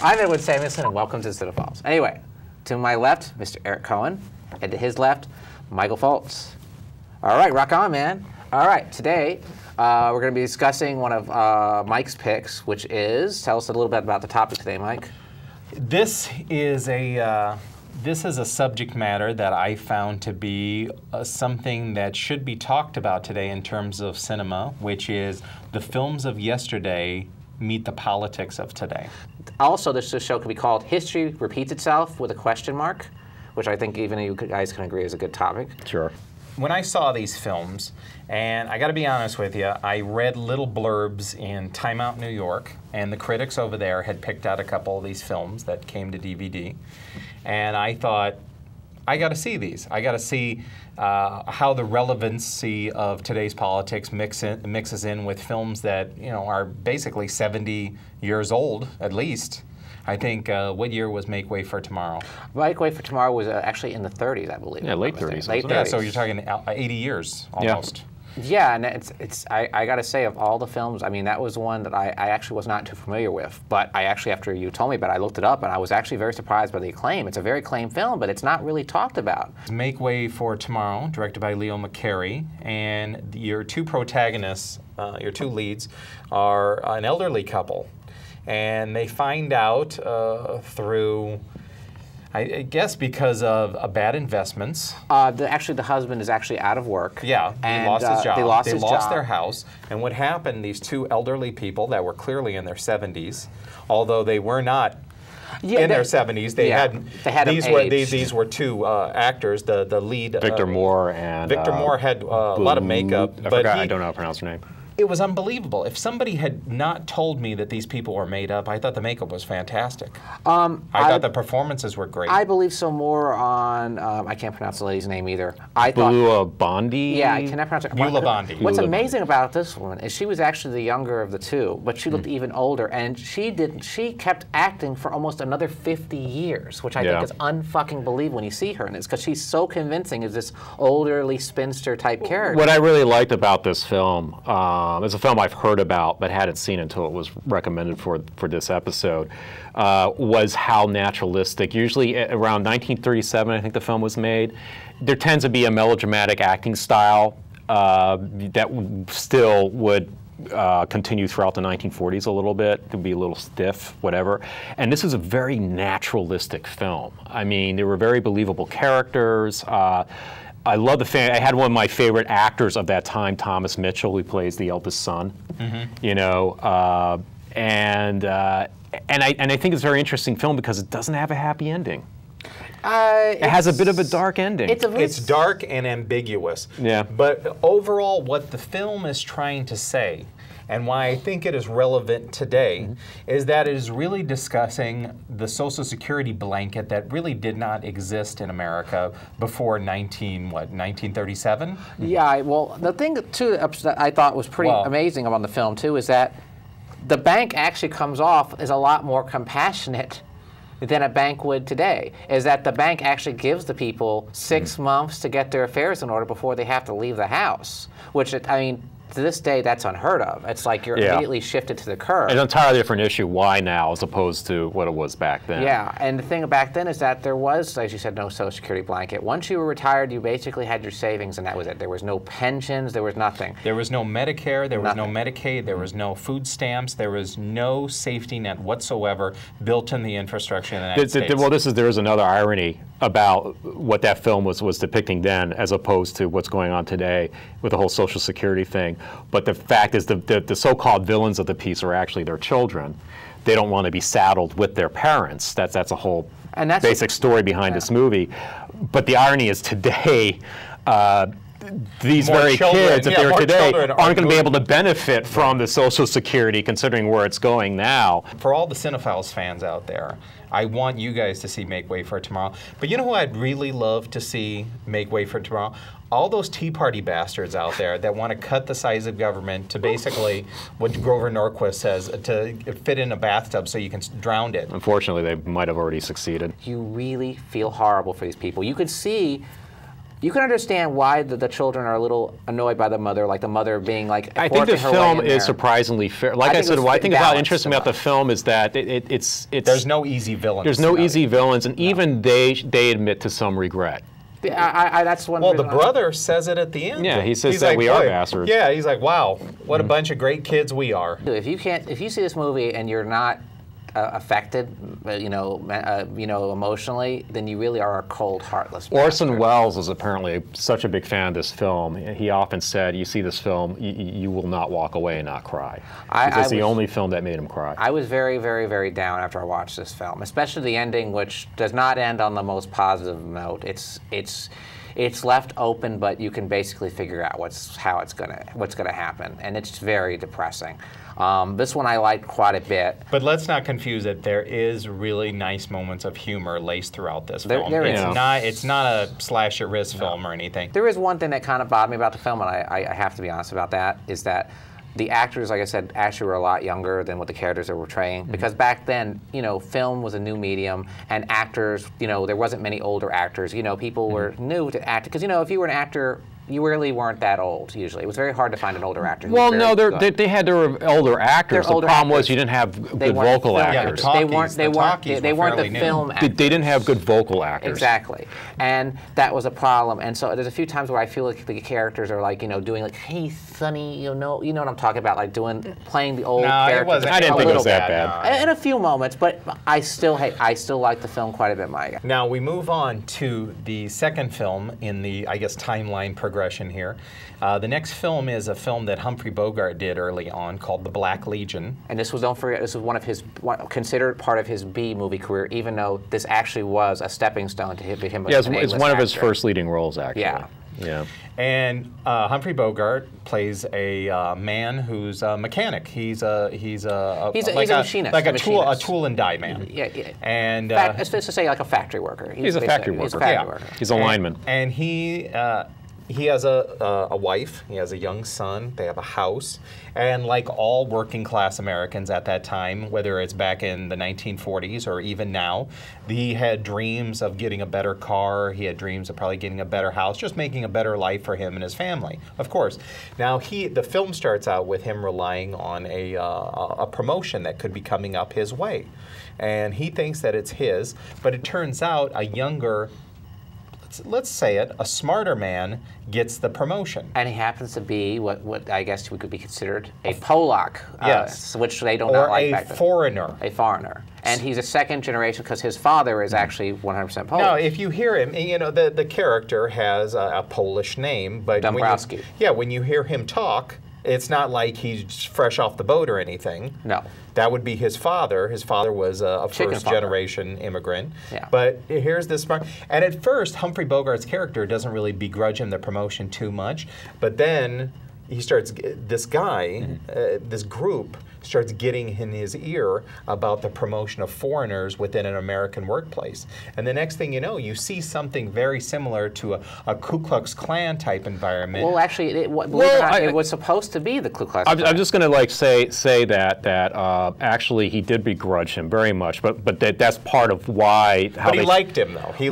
I'm Edwin Samuelson, and welcome to CineFiles. Anyway, to my left, Mr. Eric Cohen, and to his left, Michael Foltz. All right, rock on, man. All right, today we're going to be discussing one of Mike's picks, which is, tell us a little bit about the topic today, Mike. This is a subject matter that I found to be something that should be talked about today in terms of cinema, which is the films of yesterday meet the politics of today. Also, this show could be called History Repeats Itself with a question mark, which I think even you guys can agree is a good topic. Sure. When I saw these films, and I got to be honest with you, I read little blurbs in Time Out New York, and the critics over there had picked out a couple of these films that came to DVD, and I thought, I got to see these. I got to see how the relevancy of today's politics mixes in with films that are basically 70 years old at least. I think what year was Make Way for Tomorrow? Make Way for Tomorrow was actually in the 30s, I believe. Yeah, late 30s. Late 30s. Yeah, so you're talking 80 years almost. Yeah, and I got to say, of all the films, I mean, that was one that I actually was not too familiar with. But I actually, after you told me about it, I looked it up, and I was actually very surprised by the acclaim. It's a very acclaimed film, but it's not really talked about. Make Way for Tomorrow, directed by Leo McCarey, and your two protagonists, your two leads, are an elderly couple. And they find out through, I guess because of bad investments. Actually, the husband is actually out of work. Yeah, and, he lost his job. They lost their house. And what happened, these two elderly people that were clearly in their 70s, although they were not in their 70s, these were two actors, the lead. Victor Moore and... Victor Moore had a lot of makeup. I don't know how to pronounce her name. It was unbelievable. If somebody had not told me that these people were made up, I thought the makeup was fantastic. I thought the performances were great. I believe so more on, I can't pronounce the lady's name either. Beulah Bondi? Yeah, I cannot pronounce it. Beulah Bondi. What's amazing about this woman is she was actually the younger of the two, but she looked even older, and she kept acting for almost another 50 years, which I think is unfucking believable when you see her in this, because she's so convincing as this elderly spinster type character. What I really liked about this film, it's a film I've heard about but hadn't seen until it was recommended for this episode, was how naturalistic. Usually around 1937, I think the film was made, there tends to be a melodramatic acting style that still would continue throughout the 1940s a little bit, to be a little stiff, whatever. And this is a very naturalistic film. I mean, there were very believable characters. I love I had one of my favorite actors of that time, Thomas Mitchell, who plays the eldest son. And I think it's a very interesting film because it doesn't have a happy ending. It has a bit of a dark ending. It's dark and ambiguous. Yeah. But overall, what the film is trying to say, and why I think it is relevant today, is that it is really discussing the Social Security blanket that really did not exist in America before 1937? Yeah, well, the thing, too, that I thought was pretty amazing about the film, too, is that the bank actually comes off as a lot more compassionate than a bank would today, is that the bank actually gives the people 6 months to get their affairs in order before they have to leave the house, which, I mean, to this day, that's unheard of. It's like you're immediately shifted to the curb. An entirely different issue. Why now, as opposed to what it was back then? Yeah, and the thing back then is that there was, as you said, no Social Security blanket. Once you were retired, you basically had your savings, and that was it. There was no pensions. There was nothing. There was no Medicare. There was no Medicaid. There was no food stamps. There was no safety net whatsoever built in the infrastructure in the United States. Well, there is another irony about what that film was depicting then, as opposed to what's going on today with the whole Social Security thing. But the fact is, the so-called villains of the piece are actually their children. They don't want to be saddled with their parents. That's a whole basic story behind this movie. But the irony is, today, these very kids, if they were today, aren't going to be able to benefit from the Social Security, considering where it's going now. For all the CineFiles fans out there, I want you guys to see Make Way for Tomorrow. But you know who I'd really love to see Make Way for Tomorrow? All those Tea Party bastards out there that want to cut the size of government to basically what Grover Norquist says, to fit in a bathtub so you can drown it. Unfortunately, they might have already succeeded. You really feel horrible for these people. You could see you can understand why the children are a little annoyed by the mother, like the mother being like. I think the film is surprisingly fair. Like I said, what I think is interesting about the film is that it's there's no easy villains. There's no easy villains, and even they admit to some regret. That's one. Well, the brother says it at the end. Yeah, he says that we are bastards. Yeah, he's like, wow, what a bunch of great kids we are. If you see this movie and you're not affected, emotionally, then you really are a cold, heartless bastard. Orson Welles is apparently such a big fan of this film. He often said, you see this film, you will not walk away and not cry. It's the only film that made him cry. I was very, very, very down after I watched this film, especially the ending, which does not end on the most positive note. It's left open, but you can basically figure out what's gonna happen, and it's very depressing. This one I liked quite a bit. But let's not confuse it. There is really nice moments of humor laced throughout this film. It's not a slash at wrist film or anything. There is one thing that kind of bothered me about the film, and I have to be honest about that, is that the actors, like I said, actually were a lot younger than what the characters they were portraying. Because back then, film was a new medium, and actors, there wasn't many older actors. People were new to act. Because, if you were an actor, you really weren't that old, usually. It was very hard to find an older actor. Well, no, they had their older actors. The problem was you didn't have good vocal actors. They weren't the film actors. They didn't have good vocal actors. Exactly. And that was a problem. And so there's a few times where I feel like the characters are like, doing like, hey, Sonny, you know what I'm talking about, like playing the old character. I didn't think it was that bad. In a few moments, but I still like the film quite a bit, Mike. Now we move on to the second film in the, I guess, timeline progression here. The next film is a film that Humphrey Bogart did early on called The Black Legion. And this was, don't forget, this was one of his, considered part of his B-movie career, even though this actually was a stepping stone to him. Yeah, it's one of his first leading roles, actually. Yeah. And Humphrey Bogart plays a man who's a mechanic. He's a machinist, like a tool and die man. Yeah. And it's to say like a factory worker. He's a factory worker. He's a lineman. And he has a wife, he has a young son, they have a house, and like all working class Americans at that time, whether it's back in the 1940s or even now, he had dreams of getting a better car, he had dreams of probably getting a better house, just making a better life for him and his family, of course. Now the film starts out with him relying on a promotion that could be coming up his way. And he thinks that it's his, but it turns out a younger, let's say it, a smarter man gets the promotion. And he happens to be what I guess could be considered a Polak, yes, which they don't like back then. Or a foreigner. A foreigner. And he's a second generation because his father is actually 100% Polish. Now, if you hear him, the character has a Polish name, but Dombrowski. When you hear him talk, it's not like he's fresh off the boat or anything. No. That would be his father. His father was a first-generation immigrant. Yeah. But here's this smart. And at first, Humphrey Bogart's character doesn't really begrudge him the promotion too much. But then he starts, this guy, this group, starts getting in his ear about the promotion of foreigners within an American workplace. And the next thing you know, you see something very similar to a Ku Klux Klan type environment. Well, actually, it was supposed to be the Ku Klux Klan. I'm just going to say that actually he did begrudge him very much, but that's part of why. But he liked him though. He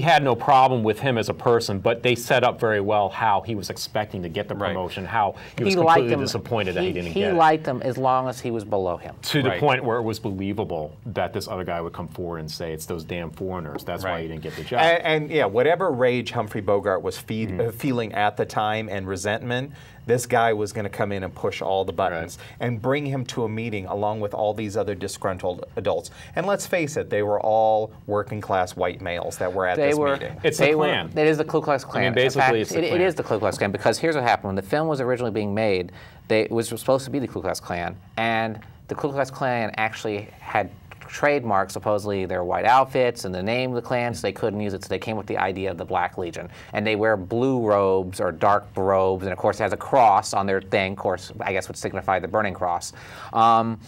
had no problem with him as a person, but they set up very well how he was expecting to get the promotion, how he was completely disappointed that he didn't get it. He liked him as long as he was below him. To the point where it was believable that this other guy would come forward and say, it's those damn foreigners, that's why he didn't get the job. And yeah, whatever rage Humphrey Bogart was feeling at the time and resentment, this guy was going to come in and push all the buttons and bring him to a meeting along with all these other disgruntled adults. And let's face it, they were all working class white males that were at this meeting. It's the Klan. It is the Ku Klux Klan. I mean, basically, it's the Klan. It is the Ku Klux Klan because here's what happened. When the film was originally being made, it was supposed to be the Ku Klux Klan, and the Ku Klux Klan actually had trademarked supposedly their white outfits and the name of the Klan, so they couldn't use it, so they came with the idea of the Black Legion. And they wear blue robes or dark robes, and of course it has a cross on their thing, of course, I guess would signify the burning cross. Now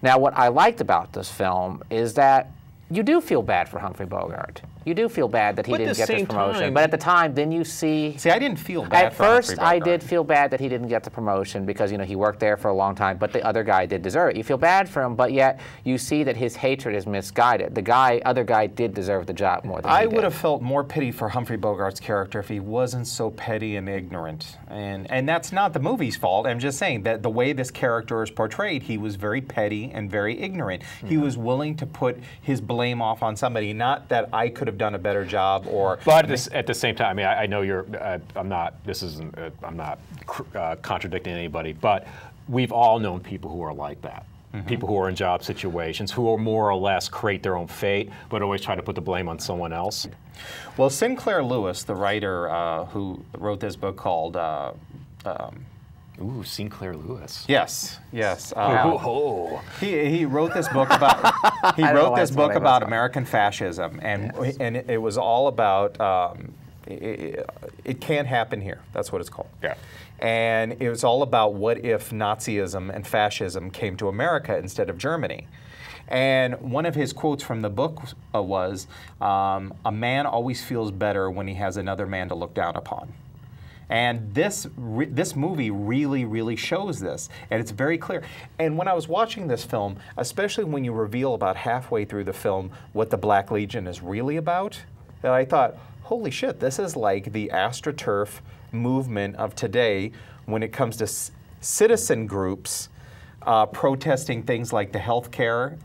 what I liked about this film is that you do feel bad for Humphrey Bogart. You do feel bad that he didn't get this promotion. But at the time, then you see... See, I didn't feel bad at first, I did feel bad that he didn't get the promotion because, you know, he worked there for a long time, but the other guy did deserve it. You feel bad for him, but yet you see that his hatred is misguided. The other guy did deserve the job more than he did. I would have felt more pity for Humphrey Bogart's character if he wasn't so petty and ignorant. And that's not the movie's fault. I'm just saying that the way this character is portrayed, he was very petty and very ignorant. He was willing to put his blame off on somebody, not that I could have done a better job or... But at the same time, I mean, I know you're, I'm not contradicting anybody, but we've all known people who are like that. People who are in job situations, who are more or less create their own fate, but always try to put the blame on someone else. Well, Sinclair Lewis, the writer who wrote this book called... Ooh, Sinclair Lewis. Yes, yes. He wrote this book about American fascism, and it was all about it can't happen here. That's what it's called. Yeah. And it was all about what if Nazism and fascism came to America instead of Germany. And one of his quotes from the book was, "A man always feels better when he has another man to look down upon." And this movie really, really shows this, and it's very clear. And when I was watching this film, especially when you reveal about halfway through the film what the Black Legion is really about, that I thought, holy shit, this is like the AstroTurf movement of today when it comes to citizen groups protesting things like the healthcare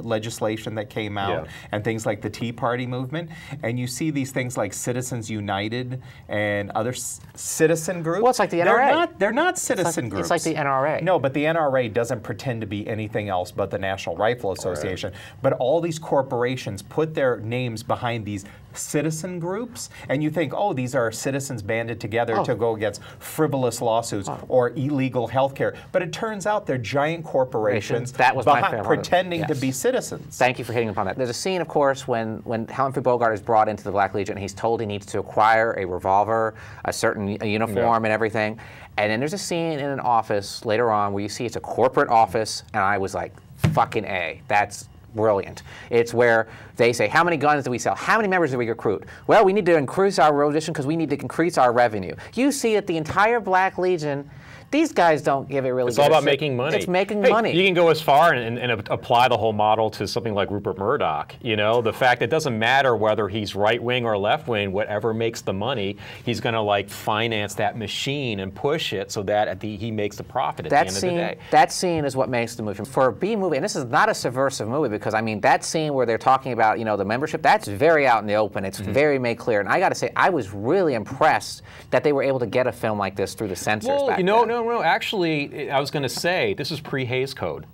legislation that came out, and things like the Tea Party movement. And you see these things like Citizens United and other citizen groups. Well, it's like the NRA. They're not citizen groups. It's like the NRA. No, but the NRA doesn't pretend to be anything else but the National Rifle Association. Right. But all these corporations put their names behind these citizen groups, and you think, oh, these are citizens banded together to go against frivolous lawsuits or illegal health care. But it turns out they're giant corporations pretending to be citizens. Thank you for hitting upon that. There's a scene, of course, when Humphrey Bogart is brought into the Black Legion. He's told he needs to acquire a revolver, a certain uniform, and everything. And then there's a scene in an office later on where you see it's a corporate office, and I was like, fucking A. That's brilliant. It's where they say, how many guns do we sell? How many members do we recruit? Well, we need to increase our rotation because we need to increase our revenue. You see that the entire Black Legion, these guys don't give it really. It's all about making money. It's making money. You can go as far and apply the whole model to something like Rupert Murdoch. You know, the fact that it doesn't matter whether he's right wing or left wing, whatever makes the money, he's going to like finance that machine and push it so that he makes the profit at the end of the day. That scene is what makes the movie. For a B movie, and this is not a subversive movie because I mean that scene where they're talking about the membership, that's very out in the open. It's very made clear, and I got to say I was really impressed that they were able to get a film like this through the censors back then. No, actually. I was going to say, this is pre-Hays Code.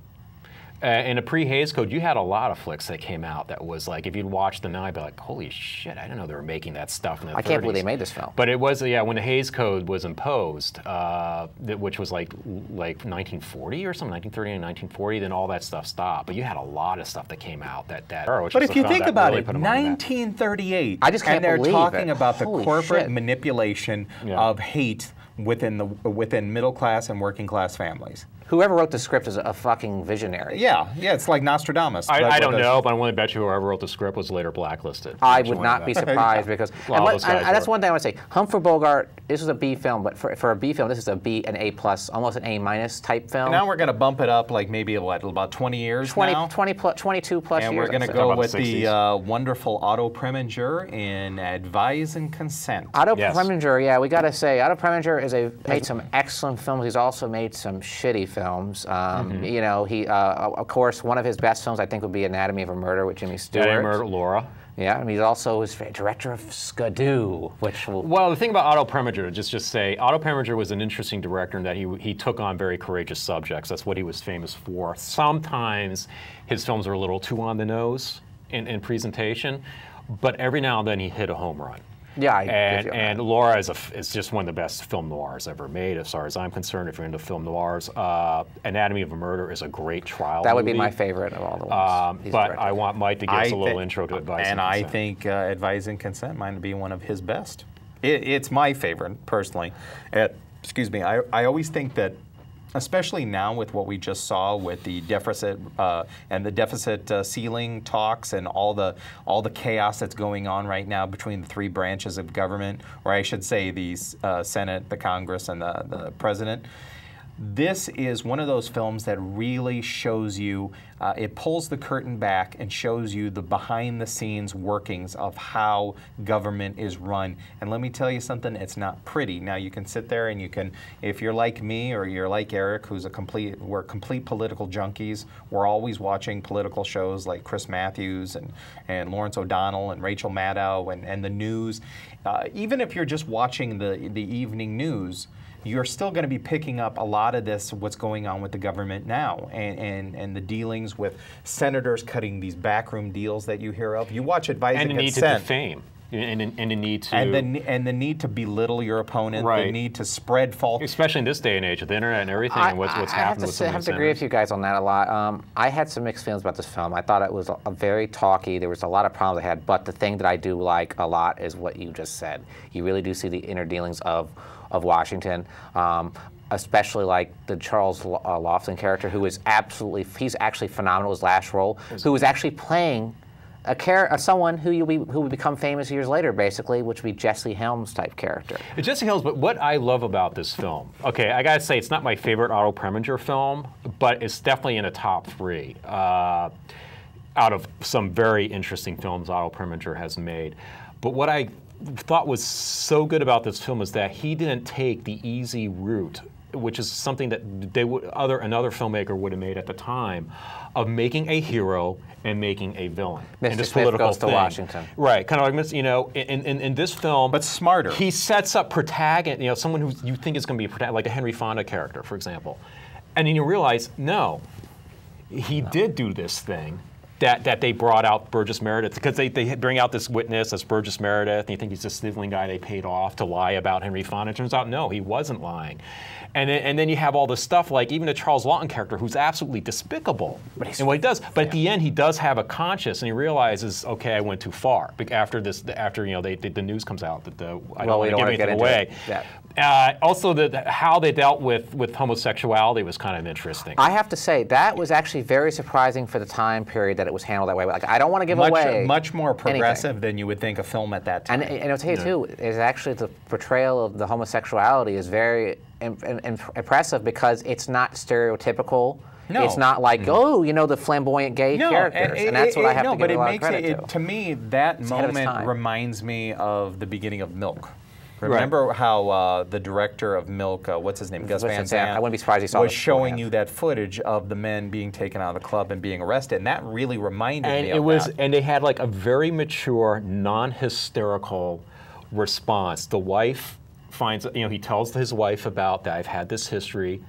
In a pre-Hays Code, you had a lot of flicks that came out that was like, if you'd watched them now, I'd be like, holy shit, I didn't know they were making that stuff in the 30s. I can't believe they made this film. But it was, when the Hays Code was imposed, which was like 1940 or something, 1930 and 1940, then all that stuff stopped. But you had a lot of stuff that came out But if you think about it, 1938, I just can't believe and they're talking about the Holy corporate shit. manipulation of hate within middle class and working class families. Whoever wrote the script is a fucking visionary. Yeah, it's like Nostradamus. I don't know, but I want to bet you whoever wrote the script was later blacklisted. I would not be surprised because that's one thing I want to say. Humphrey Bogart, this was a B film, but for a B film, this is a B, an A plus, almost an A minus type film. And now we're going to bump it up like maybe about 20 years now? 22 plus years. And we're going to go with the wonderful Otto Preminger in Advise and Consent. Otto Preminger, we got to say, Otto Preminger made some excellent films. He's also made some shitty films. Of course, one of his best films I think would be Anatomy of a Murder with Jimmy Stewart. Anatomy of a Murder, Laura. Yeah, and he's also director of Skidoo, which Well, the thing about Otto Preminger, just say, Otto Preminger was an interesting director in that he took on very courageous subjects. That's what he was famous for. Sometimes his films are a little too on the nose in presentation, but every now and then he hit a home run. Yeah, and Laura is just one of the best film noirs ever made, as far as I'm concerned. If you're into film noirs, Anatomy of a Murder is a great trial. That would be my favorite of all the ones. But I want Mike to give us a little intro to Advise and Consent. And I think Advise and Consent might be one of his best. It's my favorite, personally. Excuse me. I always think that especially now with what we just saw with the deficit and the deficit ceiling talks and all the chaos that's going on right now between the three branches of government, or I should say the Senate, the Congress, and the President. This is one of those films that really shows you, it pulls the curtain back and shows you the behind-the-scenes workings of how government is run. And let me tell you something, it's not pretty. Now you can sit there and you can, if you're like me or you're like Eric, we're complete political junkies. We're always watching political shows like Chris Matthews and Lawrence O'Donnell and Rachel Maddow and the news. Even if you're just watching the evening news, you're still going to be picking up a lot of this, what's going on with the government now, and the dealings with senators cutting these backroom deals that you hear of. You watch Advice and Consent. And the need to defame. And the need to... And the need to belittle your opponent, the need to spread false... Especially in this day and age with the internet and everything and what's happened with some of the I have to agree with you guys on that a lot. I had some mixed feelings about this film. I thought it was very talky. There was a lot of problems I had, but the thing that I do like a lot is what you just said. You really do see the inner dealings of Washington, especially like the Charles Lofton character, who is he's actually phenomenal, his last role, who was actually playing someone who would become famous years later, basically, which would be Jesse Helms type character. Jesse Helms, but what I love about this film, okay, I gotta say it's not my favorite Otto Preminger film, but it's definitely in the top 3 out of some very interesting films Otto Preminger has made. But what I thought was so good about this film is that he didn't take the easy route, which is something that another filmmaker would have made at the time, of making a hero and making a villain. Mr. Smith goes to Washington. Right, kind of like, you know, in this film. But smarter. He sets up protagonist, you know, someone who you think is going to be a protagonist, like a Henry Fonda character, for example. And then you realize, no, he did do this thing. That they brought out Burgess Meredith, because they bring out this witness as Burgess Meredith, and you think he's a sniveling guy they paid off to lie about Henry Fonda. It turns out, no, he wasn't lying. And then you have all this stuff like even the Charles Lawton character, who's absolutely despicable in what he does. But at the end, he does have a conscience, and he realizes, okay, I went too far. After you know, the news comes out that I don't want to give anything away. Also, how they dealt with homosexuality was kind of interesting. I have to say that was actually very surprising for the time period that it was handled that way. Like, I don't want to give away much more progressive than you would think a film at that time. And I'll tell you too, is actually the portrayal of the homosexuality is very impressive because it's not stereotypical. No. It's not like, oh, you know, the flamboyant gay characters, and that's what I have to give a lot of credit to. To me, that moment reminds me of the beginning of Milk. Remember how the director of Milk, what's his name, Gus Van Sant, I wouldn't be surprised he saw was showing you that footage of the men being taken out of the club and being arrested, and that really reminded me of that. And they had like a very mature, non-hysterical response. The wife finds, you know, he tells his wife about that, I've had this history,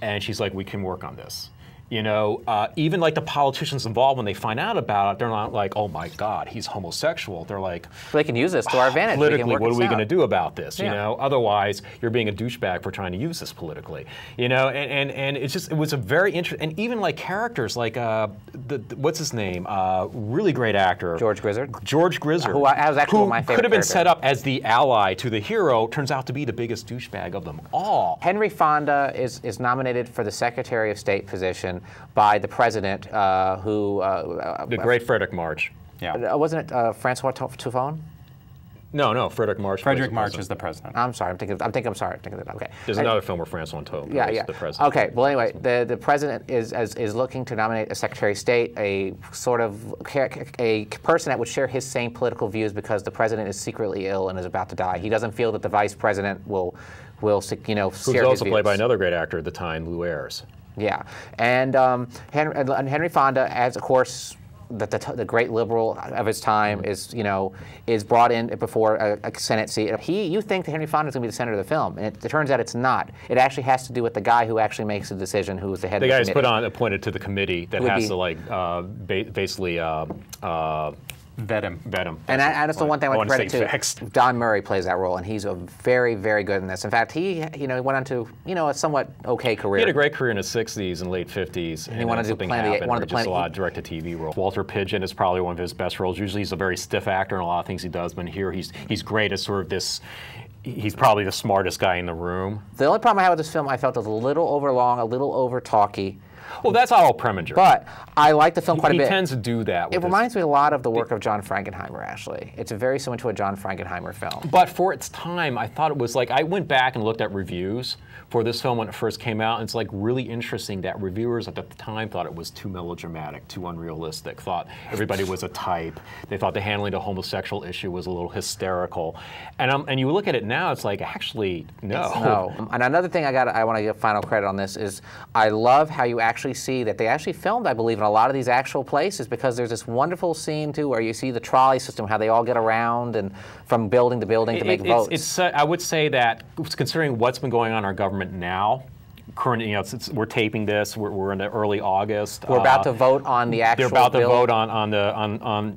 and she's like, we can work on this. You know, even like the politicians involved, when they find out about it, they're not like, oh my God, he's homosexual. They're like, they can use this to our advantage. Politically, what are we going to do about this? Yeah. You know, otherwise you're being a douchebag for trying to use this politically. You know, and it's just, it was a very interesting, and even like characters like what's his name? Really great actor, George Grizzard. George Grizzard, who was actually one of my favorite. Could have been set up as the ally to the hero. Turns out to be the biggest douchebag of them all. Henry Fonda is nominated for the Secretary of State position by the president, the great Frederick March. Yeah. Wasn't it Francois Truffaut? No, Frederick March. Frederick March is the president. I'm sorry. I'm thinking of that. Okay. There's another film where Francois Truffaut is the president. Okay. Well, anyway, the president is looking to nominate a Secretary of State, a sort of a person that would share his same political views, because the president is secretly ill and is about to die. He doesn't feel that the vice president will share his views. Who's also played by another great actor at the time, Lou Ayres. Yeah, and Henry Fonda, as of course the great liberal of his time, is brought in before a Senate seat. You think that Henry Fonda is going to be the center of the film, and it turns out it's not. It actually has to do with the guy who actually makes the decision, who is the head of the committee. The guy who's appointed to the committee that has to like basically. Vet him. And that's the one thing I want to credit to. Don Murray plays that role, and he's very, very good in this. In fact, he went on to a somewhat okay career. He had a great career in the 60s and late 50s. And he wanted to do a lot of direct-to-TV roles. Walter Pidgeon is probably one of his best roles. Usually he's a very stiff actor in a lot of things he does, but here he's great as sort of this he's probably the smartest guy in the room. The only problem I had with this film, I felt it was a little overlong, a little over talky. Well, that's all Preminger. But I like the film quite a bit. He tends to do that. It reminds me a lot of the work of John Frankenheimer, actually. It's very similar to a John Frankenheimer film. But for its time, I thought it was like, I went back and looked at reviews for this film when it first came out, and it's like really interesting that reviewers at the time thought it was too melodramatic, too unrealistic, thought everybody was a type. They thought the handling of the homosexual issue was a little hysterical. And you look at it now, it's like, actually, no. No. And another thing I want to give final credit on this is I love how you actually see that they actually filmed, I believe, in a lot of these actual places, because there's this wonderful scene, too, where you see the trolley system, how they all get around and from building to building to make votes. I would say that, considering what's been going on in our government now, current, we're taping this. We're in the early August. We're about to vote on the actual. They're about bill. to vote on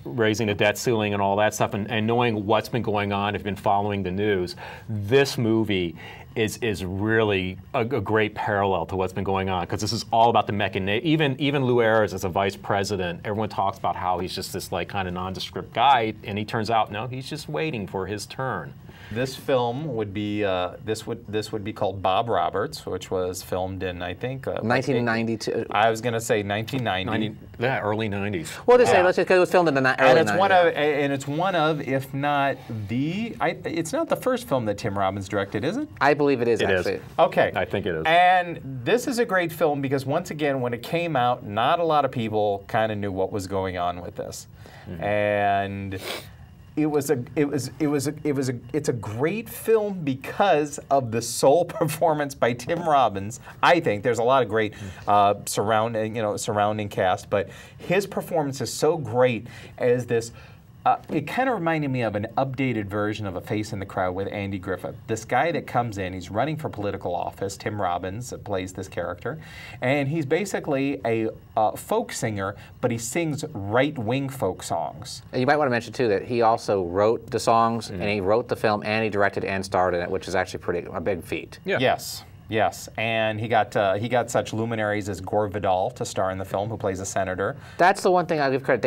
raising the debt ceiling and all that stuff. And knowing what's been going on, if you've been following the news, this movie is really a great parallel to what's been going on, because this is all about the machination. Even Lou Ayres as a vice president, everyone talks about how he's just this like kind of nondescript guy, and he turns out no, he's just waiting for his turn. This film would be this would be called Bob Roberts, which was filmed in, I think, 1992. I was going to say 1990. Yeah, early 90s. Well, just say, let's just, because it was filmed in the early 90s. And it's one of, if not the, it's not the first film that Tim Robbins directed, is it? I believe it is, It actually. is. Okay. I think it is. And this is a great film because, once again, when it came out, not a lot of people kind of knew what was going on with this. Mm-hmm. And it's a great film because of the sole performance by Tim Robbins. I think there's a lot of great surrounding cast, but his performance is so great as this. It kind of reminded me of an updated version of A Face in the Crowd with Andy Griffith. This guy that comes in, he's running for political office. Tim Robbins plays this character. And he's basically a folk singer, but he sings right-wing folk songs. And you might want to mention, too, that he also wrote the songs, and he wrote the film, and he directed and starred in it, which is actually a big feat. Yeah. Yes, and he got such luminaries as Gore Vidal to star in the film, who plays a senator. That's the one thing I give credit.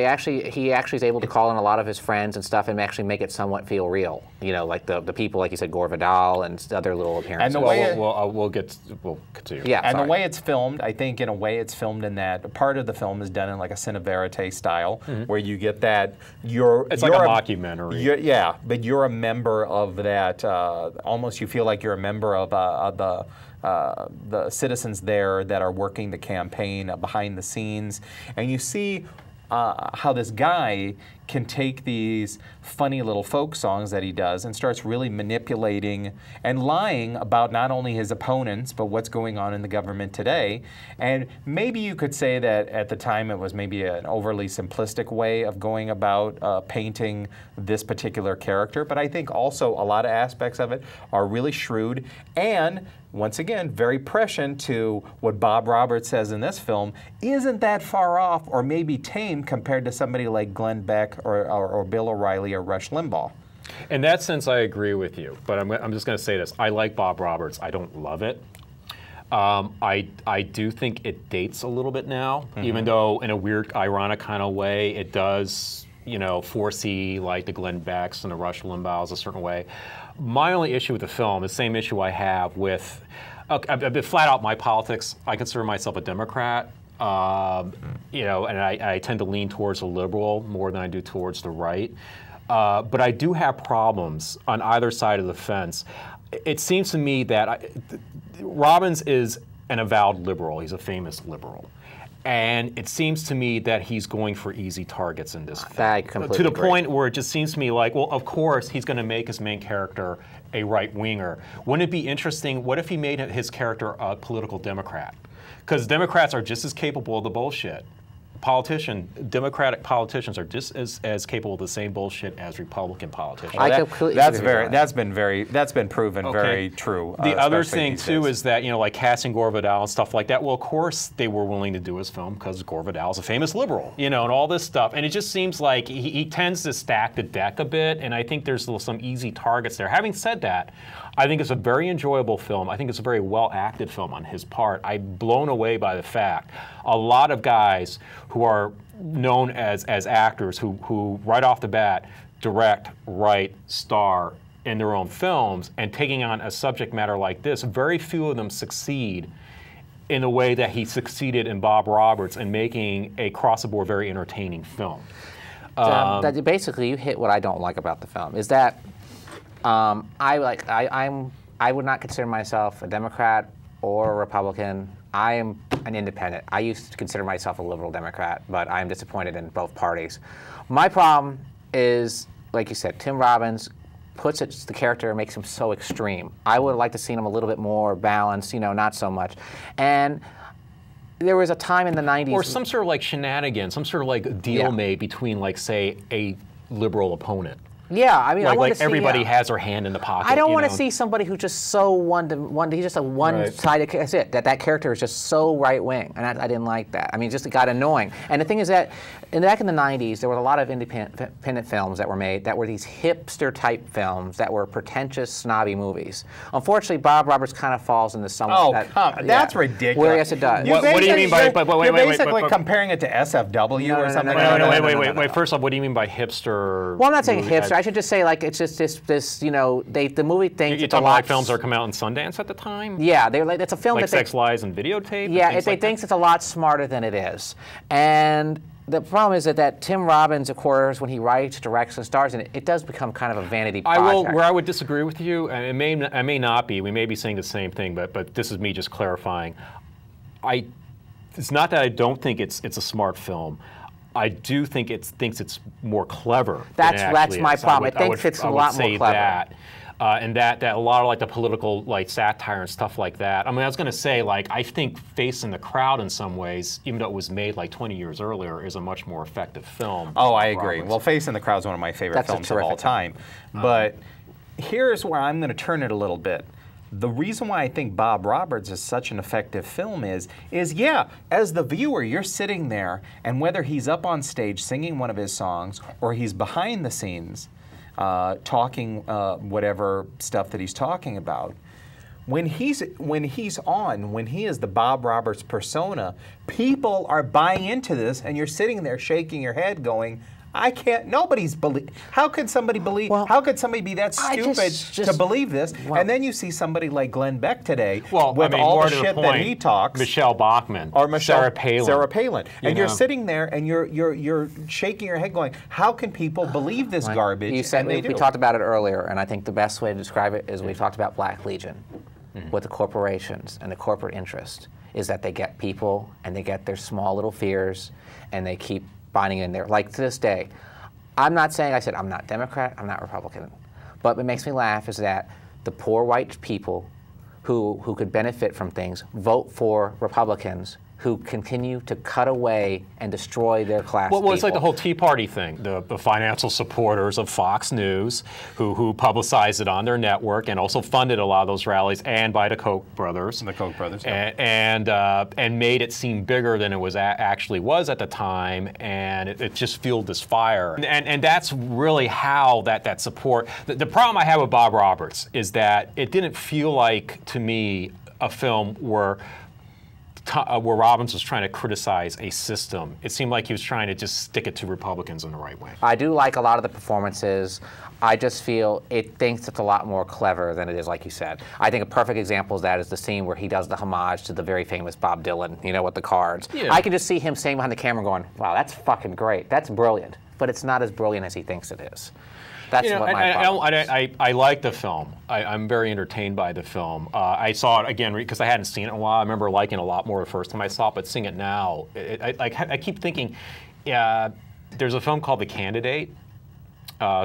He actually is able to call in a lot of his friends and stuff, and actually make it somewhat feel real. You know, like the people, like you said, Gore Vidal and other little appearances. And the way we'll continue. Yeah, and the way it's filmed, I think, in a way, it's filmed in that part of the film is done in like a cine verite style, where you get that it's like a mockumentary. Yeah, but you're a member of that. Almost, you feel like you're a member of the citizens there that are working the campaign behind the scenes, and you see how this guy can take these funny little folk songs that he does and starts really manipulating and lying about not only his opponents, but what's going on in the government today. And maybe you could say that at the time it was maybe an overly simplistic way of going about painting this particular character, but I think also a lot of aspects of it are really shrewd and, once again, very prescient to what Bob Roberts says in this film isn't that far off or maybe tame compared to somebody like Glenn Beck or Bill O'Reilly or Rush Limbaugh. In that sense, I agree with you, but I'm just going to say this. I like Bob Roberts. I don't love it. I do think it dates a little bit now, even though in a weird, ironic kind of way, it does, foresee like the Glenn Becks and the Rush Limbaughs a certain way. My only issue with the film, the same issue I have with, flat out my politics, I consider myself a Democrat. And I tend to lean towards the liberal more than I do towards the right. But I do have problems on either side of the fence. It seems to me that Robbins is an avowed liberal. He's a famous liberal. And it seems to me that he's going for easy targets in this film. To the point where it just seems to me like, well, of course, he's going to make his main character a right-winger. Wouldn't it be interesting, what if he made his character a political Democrat? Because Democrats are just as capable of the bullshit. Democratic politicians are just as capable of the same bullshit as Republican politicians. That's been proven very true. The other thing too is that like casting Gore Vidal and stuff like that. Well, of course they were willing to do his film because Gore Vidal is a famous liberal, and all this stuff. And it just seems like he tends to stack the deck a bit. And I think there's some easy targets there. Having said that, I think it's a very enjoyable film. I think it's a very well-acted film on his part. I'm blown away by the fact a lot of guys who are known as actors who right off the bat direct, write, star, in their own films, and taking on a subject matter like this, very few of them succeed in the way that he succeed in Bob Roberts in making a cross-the-board, very entertaining film. Basically, you hit what I don't like about the film, is that I would not consider myself a Democrat or a Republican. I am an independent. I used to consider myself a liberal Democrat, but I am disappointed in both parties. My problem is, like you said, Tim Robbins puts the character and makes him so extreme. I would like to see him a little bit more balanced, not so much. And there was a time in the 90s. Or some sort of like shenanigans, some sort of like deal made between, like, say, a liberal opponent. Yeah, I mean, I want to see, everybody has their hand in the pocket. I don't want to see somebody who's just so he's just a one-sided. That's it. That character is just so right-wing, and I didn't like that. I mean, it got annoying. And the thing is that back in the 90s, there were a lot of independent films that were made that were these hipster-type films that were pretentious, snobby movies. Unfortunately, Bob Roberts kind of falls into some. That's ridiculous. Well, yes, it does. What do you mean by? You're basically comparing it to SFW or something. No, wait. First off, what do you mean by hipster? Well, I'm not saying hipster. I should just say, like, it's just this, the movie thinks you're talking about like films that come out in Sundance at the time? Yeah, it's a film like that Sex, Lies, and Videotape? Yeah, it thinks it's a lot smarter than it is. And the problem is that Tim Robbins, of course, when he writes, directs, and stars in it, it does become kind of a vanity project. Where I would disagree with you, and I may not be, we may be saying the same thing, but this is me just clarifying. It's not that I don't think it's a smart film. I do think it thinks it's more clever. That's my problem. It thinks it's a lot more clever. And that a lot of like the political like satire and stuff like that. I mean, I was going to say, like, I think Face in the Crowd in some ways, even though it was made like 20 years earlier, is a much more effective film. Oh, I agree. Well, Face in the Crowd is one of my favorite films of all time. But here's where I'm going to turn it a little bit. The reason why I think Bob Roberts is such an effective film is yeah, as the viewer, you're sitting there, and whether he's up on stage singing one of his songs or he's behind the scenes talking whatever stuff that he's talking about, when he is the Bob Roberts persona, people are buying into this, and you're sitting there shaking your head going, how could somebody believe, how could somebody be that stupid to believe this? And then you see somebody like Glenn Beck today with all the shit that he talks. Michelle Bachman. Or Sarah Palin. And you're sitting there and you're shaking your head going, how can people believe this garbage? You said we talked about it earlier, and I think the best way to describe it is we talked about Black Legion with the corporations and the corporate interest, is that they get people and they get their small little fears and they keep binding in there. Like, to this day, I'm not saying, I'm not Democrat, I'm not Republican, but what makes me laugh is that the poor white people who could benefit from things vote for Republicans who continue to cut away and destroy their class people. Well, it's like the whole Tea Party thing. The financial supporters of Fox News who publicized it on their network and also funded a lot of those rallies, and by the Koch brothers. The Koch brothers, and made it seem bigger than it was actually was at the time, and it just fueled this fire. And that's really how that support. The problem I have with Bob Roberts is that it didn't feel like, to me, a film where Robbins was trying to criticize a system. It seemed like he was trying to just stick it to Republicans in the right way. I do like a lot of the performances. I just feel it thinks it's a lot more clever than it is, like you said. I think a perfect example of that is the scene where he does the homage to the very famous Bob Dylan, with the cards. Yeah. I can just see him standing behind the camera going, wow, that's fucking great. That's brilliant. But it's not as brilliant as he thinks it is. That's what my problem is. I like the film. I'm very entertained by the film. I saw it again because I hadn't seen it in a while. I remember liking it a lot more the first time I saw it, but seeing it now, I keep thinking, there's a film called The Candidate,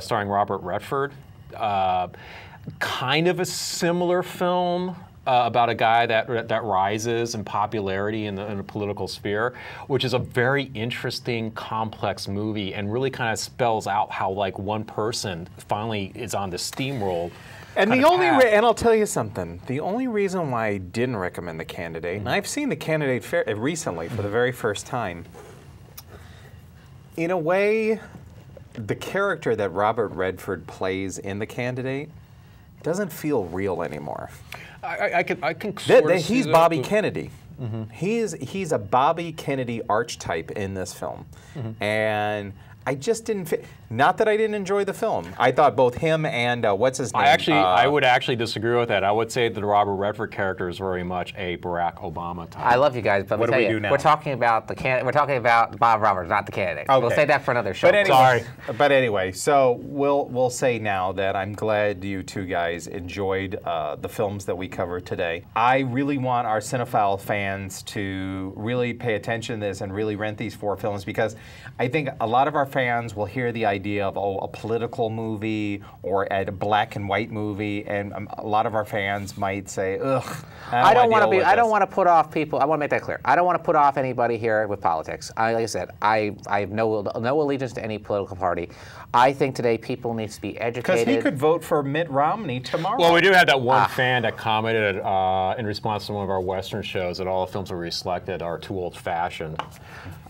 starring Robert Redford. Kind of a similar film. About a guy that rises in popularity in the political sphere, which is a very interesting, complex movie, and really kind of spells out how like one person finally is on the steamroll. And and I'll tell you something. The only reason why I didn't recommend The Candidate, and I've seen The Candidate recently for the very first time. In a way, the character that Robert Redford plays in The Candidate doesn't feel real anymore. I can sort of he's Bobby Kennedy. He's a Bobby Kennedy archetype in this film, and I just didn't fit. Not that I didn't enjoy the film. I thought both him and what's his name? I would actually disagree with that. I would say that the Robert Redford character is very much a Barack Obama type. I love you guys, but what do we do now? We're talking about we're talking about Bob Roberts, not the candidate. Okay. We'll save that for another show. But anyway, sorry. But anyway, so we'll say now that I'm glad you two guys enjoyed the films that we covered today. I really want our cinephile fans to really pay attention to this and really rent these 4 films, because I think a lot of our fans will hear the idea of a political movie or a black and white movie, and a lot of our fans might say, "Ugh, I don't want to put off people. I want to make that clear. I don't want to put off anybody here with politics. Like I said, I have no allegiance to any political party. I think today people need to be educated. Because he could vote for Mitt Romney tomorrow. Well, we do have that one fan that commented in response to one of our Western shows that all the films we selected are too old-fashioned.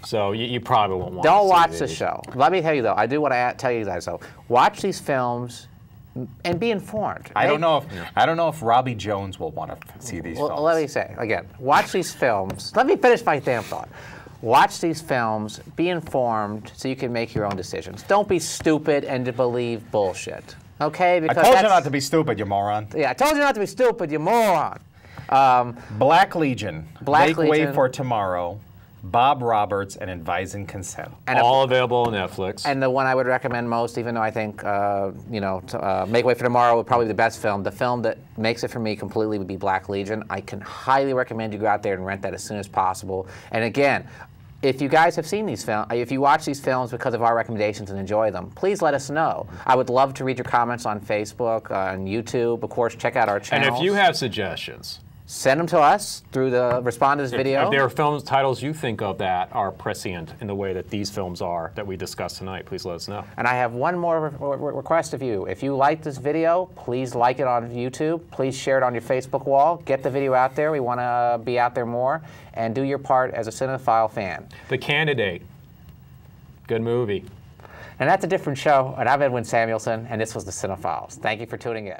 So you probably won't want to Don't see watch these. the show. Let me tell you, though, I do want to tell you guys, though, watch these films and be informed. I don't know if Robbie Jones will want to see these films. Let me say, again, watch these films. Let me finish my damn thought. Watch these films, be informed, so you can make your own decisions. Don't be stupid and to believe bullshit. Okay? Because I told you not to be stupid, you moron. Yeah, I told you not to be stupid, you moron. Black Legion. Make Way for Tomorrow. Bob Roberts and Advise and Consent. And all available on Netflix. And the one I would recommend most, even though I think, Make Way for Tomorrow would probably be the best film, the film that makes it for me completely would be Black Legion. I can highly recommend you go out there and rent that as soon as possible. And again, if you guys have seen these films, if you watch these films because of our recommendations and enjoy them, please let us know. I would love to read your comments on Facebook, on YouTube. Of course, check out our channels. And if you have suggestions, send them to us through the respond to this video. If there are film titles you think of that are prescient in the way that these films are that we discussed tonight, please let us know. And I have one more request of you. If you like this video, please like it on YouTube. Please share it on your Facebook wall. Get the video out there. We want to be out there more. And do your part as a cinephile fan. The Candidate. Good movie. And that's a different show. And I'm Edwin Samuelson, and this was The CineFiles. Thank you for tuning in.